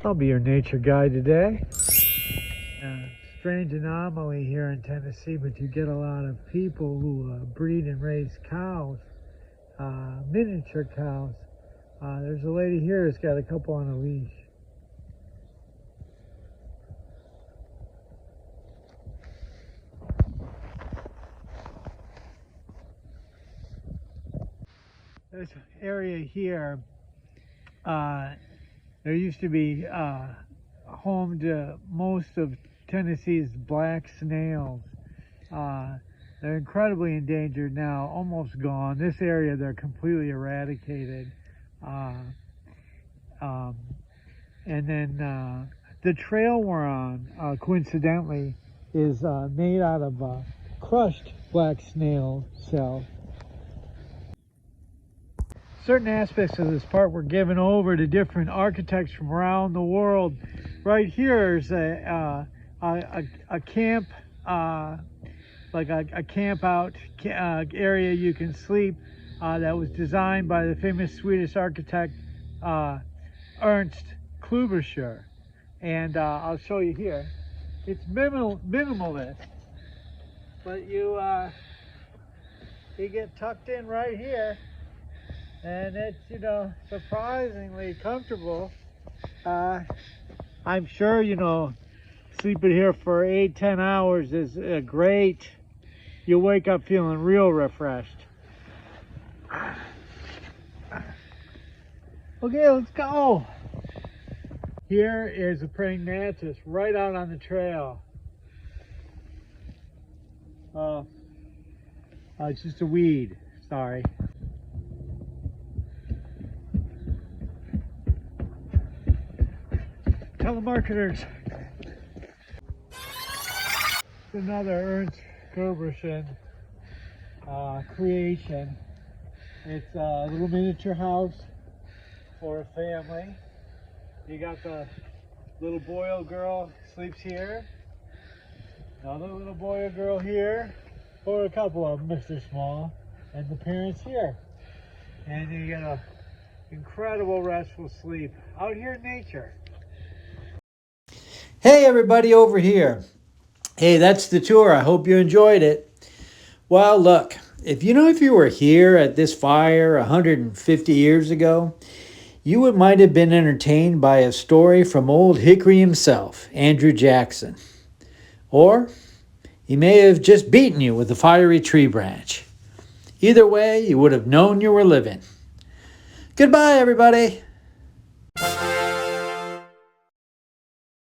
I'll be your nature guide today. Strange anomaly here in Tennessee, but you get a lot of people who breed and raise cows, miniature cows. There's a lady here who's got a couple on a leash. This area here, there used to be home to most of Tennessee's black snails. They're incredibly endangered now, almost gone. This area, they're completely eradicated. And then the trail we're on, coincidentally, is made out of crushed black snail shell. Certain aspects of this park were given over to different architects from around the world. Right here is a camp, like a camp out area you can sleep that was designed by the famous Swedish architect Ernst Kluberscher. And I'll show you here. It's minimalist, but you get tucked in right here. And it's, you know, surprisingly comfortable. I'm sure, you know, sleeping here for 8-10 hours is great. You wake up feeling real refreshed. Okay, let's go. Here is a praying mantis right out on the trail. It's just a weed, sorry. Telemarketers. Another Ernst Kluberscher creation. It's a little miniature house for a family. You got the little boy or girl sleeps here. Another little boy or girl here, or a couple of them if they're small, and the parents here. And you get a incredible restful sleep out here in nature. Hey everybody over here. Hey, that's the tour. I hope you enjoyed it. Well, look, if you were here at this fire 150 years ago, you might have been entertained by a story from old Hickory himself, Andrew Jackson. Or he may have just beaten you with a fiery tree branch. Either way, you would have known you were living. Goodbye, everybody.